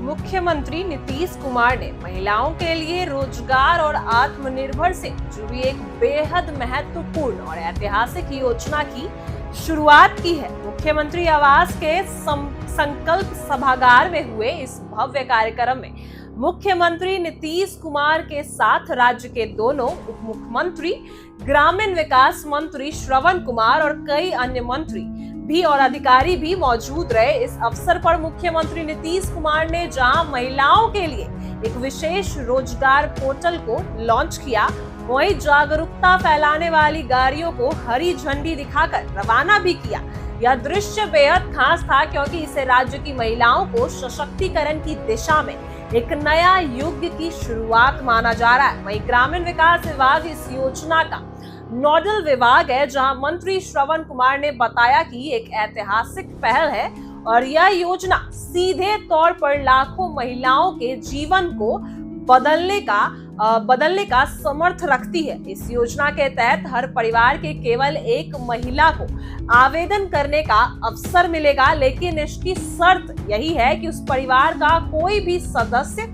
मुख्यमंत्री नीतीश कुमार ने महिलाओं के लिए रोजगार और आत्मनिर्भर से जुड़ी एक बेहद महत्वपूर्ण और ऐतिहासिक योजना की शुरुआत की है। मुख्यमंत्री आवास के संकल्प सभागार में हुए इस भव्य कार्यक्रम में मुख्यमंत्री नीतीश कुमार के साथ राज्य के दोनों उप मुख्यमंत्री, ग्रामीण विकास मंत्री श्रवण कुमार और कई अन्य मंत्री भी और अधिकारी भी मौजूद रहे। इस अवसर पर मुख्यमंत्री नीतीश कुमार ने जहां महिलाओं के लिए एक विशेष रोजगार पोर्टल को लॉन्च किया, वहीं जागरूकता फैलाने वाली गाड़ियों को हरी झंडी दिखाकर रवाना भी किया। यह दृश्य बेहद खास था क्योंकि इसे राज्य की महिलाओं को सशक्तिकरण की दिशा में एक नया युग की शुरुआत माना जा रहा है। वहीं ग्रामीण विकास विभाग इस योजना का नोडल विभाग है, जहां मंत्री श्रवण कुमार ने बताया कि एक ऐतिहासिक पहल है और यह योजना सीधे तौर पर लाखों महिलाओं के जीवन को बदलने का समर्थ रखती है। इस योजना के तहत हर परिवार के केवल एक महिला को आवेदन करने का अवसर मिलेगा, लेकिन इसकी शर्त यही है कि उस परिवार का कोई भी सदस्य,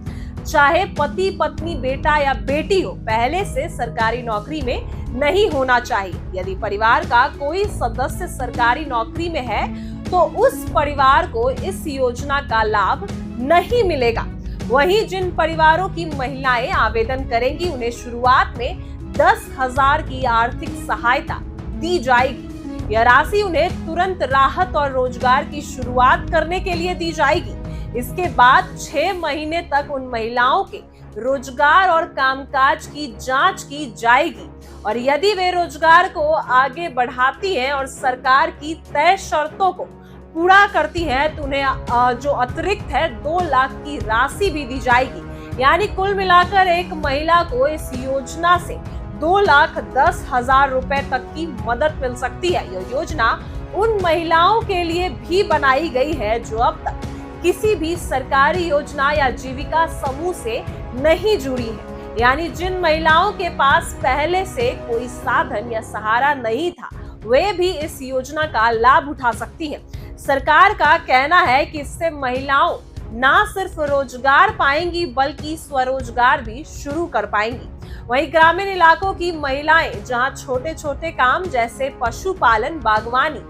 चाहे पति, पत्नी, बेटा या बेटी हो, पहले से सरकारी नौकरी में नहीं होना चाहिए। यदि परिवार का कोई सदस्य सरकारी नौकरी में है तो उस परिवार को इस योजना का लाभ नहीं मिलेगा। वहीं जिन परिवारों की महिलाएं आवेदन करेंगी उन्हें शुरुआत में 10,000 की आर्थिक सहायता दी जाएगी। यह राशि उन्हें तुरंत राहत और रोजगार की शुरुआत करने के लिए दी जाएगी। इसके बाद 6 महीने तक उन महिलाओं के रोजगार और कामकाज की जांच की जाएगी और यदि वे रोजगार को आगे बढ़ाती हैं और सरकार की तय शर्तों को पूरा करती हैं तो उन्हें जो अतिरिक्त है 2 लाख की राशि भी दी जाएगी। यानी कुल मिलाकर एक महिला को इस योजना से 2,10,000 रुपए तक की मदद मिल सकती है। यह योजना उन महिलाओं के लिए भी बनाई गई है जो अब तक किसी भी सरकारी योजना या जीविका समूह से नहीं जुड़ी है। यानी जिन महिलाओं के पास पहले से कोई साधन या सहारा नहीं था, वे भी इस योजना का लाभ उठा सकती हैं। सरकार का कहना है कि इससे महिलाओं ना सिर्फ रोजगार पाएंगी बल्कि स्वरोजगार भी शुरू कर पाएंगी। वहीं ग्रामीण इलाकों की महिलाएं जहां छोटे छोटे काम जैसे पशुपालन, बागवानी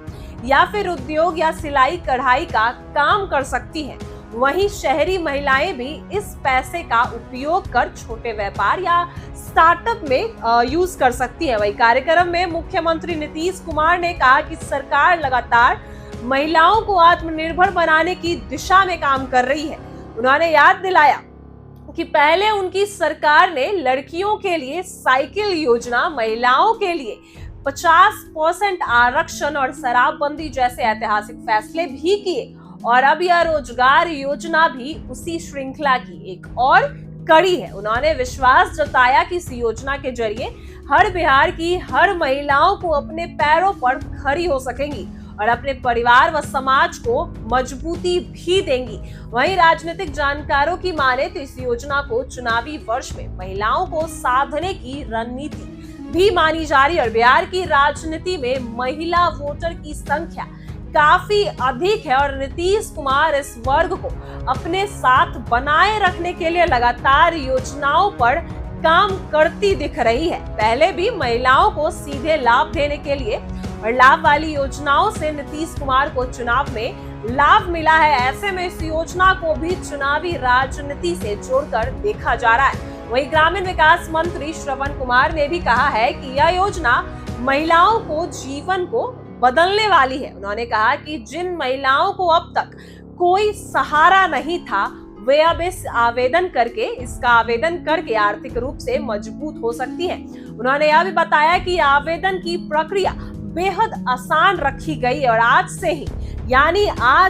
या फिर उद्योग या सिलाई कढ़ाई का काम कर सकती हैं, वहीं शहरी महिलाएं भी इस पैसे का उपयोग कर छोटे व्यापार या स्टार्टअप में यूज कर सकती हैं। वहीं कार्यक्रम में मुख्यमंत्री नीतीश कुमार ने कहा कि सरकार लगातार महिलाओं को आत्मनिर्भर बनाने की दिशा में काम कर रही है। उन्होंने याद दिलाया कि पहले उनकी सरकार ने लड़कियों के लिए साइकिल योजना, महिलाओं के लिए 50% आरक्षण और शराबबंदी जैसे ऐतिहासिक फैसले भी किए और अब यह रोजगार योजना भी उसी श्रृंखला की एक और कड़ी है। उन्होंने विश्वास जताया कि इस योजना के जरिए हर बिहार की हर महिलाओं को अपने पैरों पर खड़ी हो सकेंगी और अपने परिवार व समाज को मजबूती भी देंगी। वहीं राजनीतिक जानकारों की माने तो इस योजना को चुनावी वर्ष में महिलाओं को साधने की रणनीति भी मानी जा रही है और बिहार की राजनीति में महिला वोटर की संख्या काफी अधिक है और नीतीश कुमार इस वर्ग को अपने साथ बनाए रखने के लिए लगातार योजनाओं पर काम करती दिख रही है। पहले भी महिलाओं को सीधे लाभ देने के लिए और लाभ वाली योजनाओं से नीतीश कुमार को चुनाव में लाभ मिला है। ऐसे में इस योजना को भी चुनावी राजनीति से जोड़कर देखा जा रहा है। वहीं ग्रामीण विकास मंत्री श्रवण कुमार ने भी कहा है कि यह योजना महिलाओं को जीवन को बदलने वाली है। उन्होंने कहा कि जिन महिलाओं को अब तक कोई सहारा नहीं था, वे अब इसका आवेदन करके आर्थिक रूप से मजबूत हो सकती हैं। उन्होंने यह भी बताया कि आवेदन की प्रक्रिया बेहद आसान रखी गई है और आज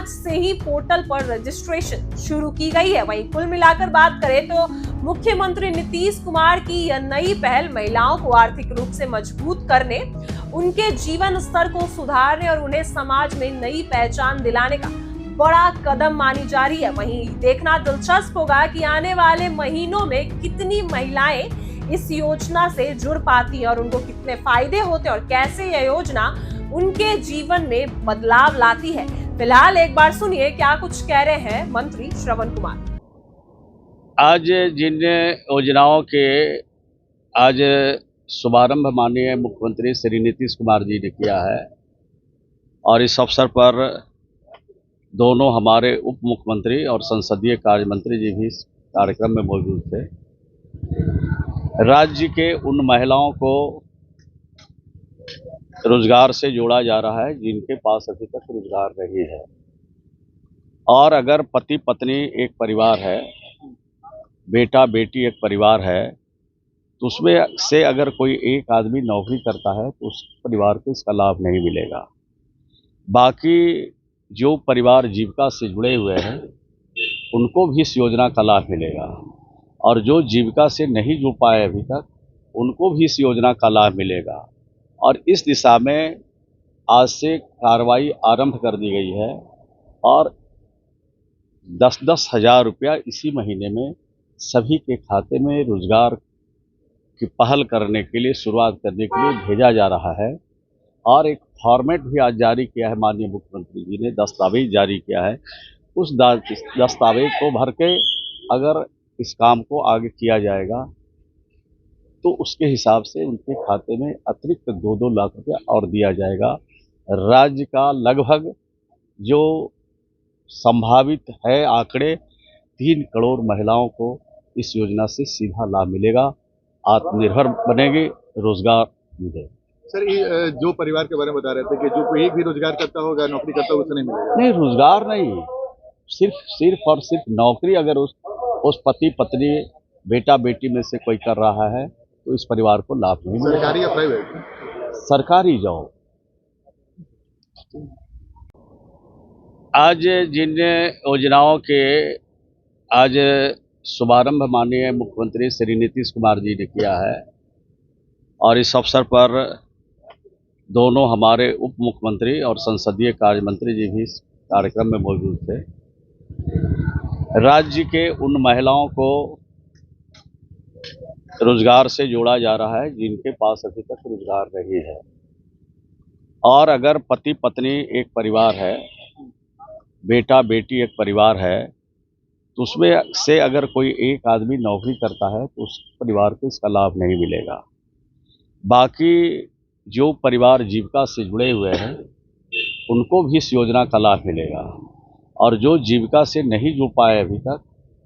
से ही पोर्टल पर रजिस्ट्रेशन शुरू की गई है। वहीं कुल मिलाकर बात करें तो मुख्यमंत्री नीतीश कुमार की यह नई पहल महिलाओं को आर्थिक रूप से मजबूत करने, उनके जीवन स्तर को सुधारने और उन्हें समाज में नई पहचान दिलाने का बड़ा कदम मानी जा रही है। वहीं देखना दिलचस्प होगा कि आने वाले महीनों में कितनी महिलाएं इस योजना से जुड़ पाती है और उनको कितने फायदे होते हैं और कैसे यह योजना उनके जीवन में बदलाव लाती है। फिलहाल एक बार सुनिए क्या कुछ कह रहे हैं मंत्री श्रवण कुमार। आज जिन योजनाओं के आज शुभारंभ माननीय मुख्यमंत्री श्री नीतीश कुमार जी ने किया है और इस अवसर पर दोनों हमारे उप मुख्यमंत्री और संसदीय कार्य मंत्री जी भी इस कार्यक्रम में मौजूद थे। राज्य के उन महिलाओं को रोजगार से जोड़ा जा रहा है जिनके पास अभी तक रोजगार नहीं है, और अगर पति पत्नी एक परिवार है, बेटा बेटी एक परिवार है, तो उसमें से अगर कोई एक आदमी नौकरी करता है तो उस परिवार को इसका लाभ नहीं मिलेगा। बाकी जो परिवार जीविका से जुड़े हुए हैं उनको भी इस योजना का लाभ मिलेगा, और जो जीविका से नहीं जुड़ पाए अभी तक उनको भी इस योजना का लाभ मिलेगा। और इस दिशा में आज से कार्रवाई आरंभ कर दी गई है और 10-10 हज़ार रुपया इसी महीने में सभी के खाते में रोजगार की पहल करने के लिए, शुरुआत करने के लिए भेजा जा रहा है। और एक फॉर्मेट भी आज जारी किया है, माननीय मुख्यमंत्री जी ने दस्तावेज जारी किया है। उस दस्तावेज को भर के अगर इस काम को आगे किया जाएगा तो उसके हिसाब से उनके खाते में अतिरिक्त 2-2 लाख रुपया और दिया जाएगा। राज्य का लगभग जो संभावित है आंकड़े 3 करोड़ महिलाओं को इस योजना से सीधा लाभ मिलेगा, आत्मनिर्भर बनेंगे, रोजगार मिलेगा। सर, ये जो परिवार के बारे में बता रहे थे कि जो कोई एक भी रोजगार करता होगा, नौकरी करता होगा, उसे नहीं मिलेगा। नहीं, रोजगार नहीं, सिर्फ और सिर्फ नौकरी अगर उस पति पत्नी बेटा बेटी में से कोई कर रहा है तो इस परिवार को लाभ नहीं मिलेगा। सरकारी या प्राइवेट? सरकारी जॉब। आज जिन योजनाओं के आज शुभारंभ माननीय मुख्यमंत्री श्री नीतीश कुमार जी ने किया है और इस अवसर पर दोनों हमारे उप मुख्यमंत्री और संसदीय कार्य मंत्री जी भी इस कार्यक्रम में मौजूद थे। राज्य के उन महिलाओं को रोजगार से जोड़ा जा रहा है जिनके पास अभी तक रोजगार नहीं है, और अगर पति पत्नी एक परिवार है, बेटा बेटी एक परिवार है, तो उसमें से अगर कोई एक आदमी नौकरी करता है तो उस परिवार को इसका लाभ नहीं मिलेगा। बाकी जो परिवार जीविका से जुड़े हुए हैं उनको भी इस योजना का लाभ मिलेगा, और जो जीविका से नहीं जुड़ पाए अभी तक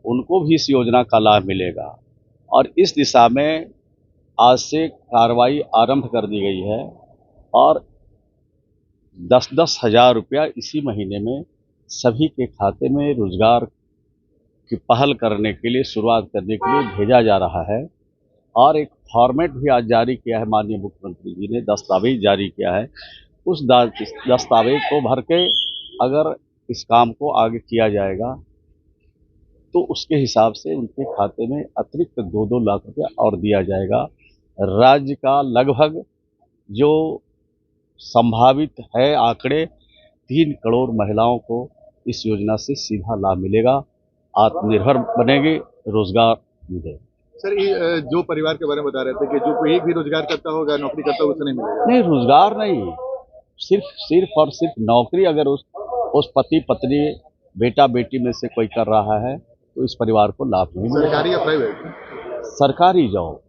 उनको भी इस योजना का लाभ मिलेगा। और इस दिशा में आज से कार्रवाई आरंभ कर दी गई है और 10-10 हज़ार रुपया इसी महीने में सभी के खाते में रोजगार की पहल करने के लिए, शुरुआत करने के लिए भेजा जा रहा है। और एक फॉर्मेट भी आज जारी किया है, माननीय मुख्यमंत्री जी ने दस्तावेज जारी किया है। उस दस्तावेज को भर के अगर इस काम को आगे किया जाएगा तो उसके हिसाब से उनके खाते में अतिरिक्त 2-2 लाख रुपया और दिया जाएगा। राज्य का लगभग जो संभावित है आंकड़े 3 करोड़ महिलाओं को इस योजना से सीधा लाभ मिलेगा, आत्मनिर्भर बनेंगे, रोजगार मिलेगा। सर, ये जो परिवार के बारे में बता रहे थे कि जो कोई एक भी रोजगार करता होगा, नौकरी करता होगा, उसे नहीं मिलेगा। नहीं, रोजगार नहीं, सिर्फ और सिर्फ नौकरी अगर उस पति पत्नी बेटा बेटी में से कोई कर रहा है तो इस परिवार को लाभ नहीं मिलेगा। सरकारी या प्राइवेट? सरकारी जॉब।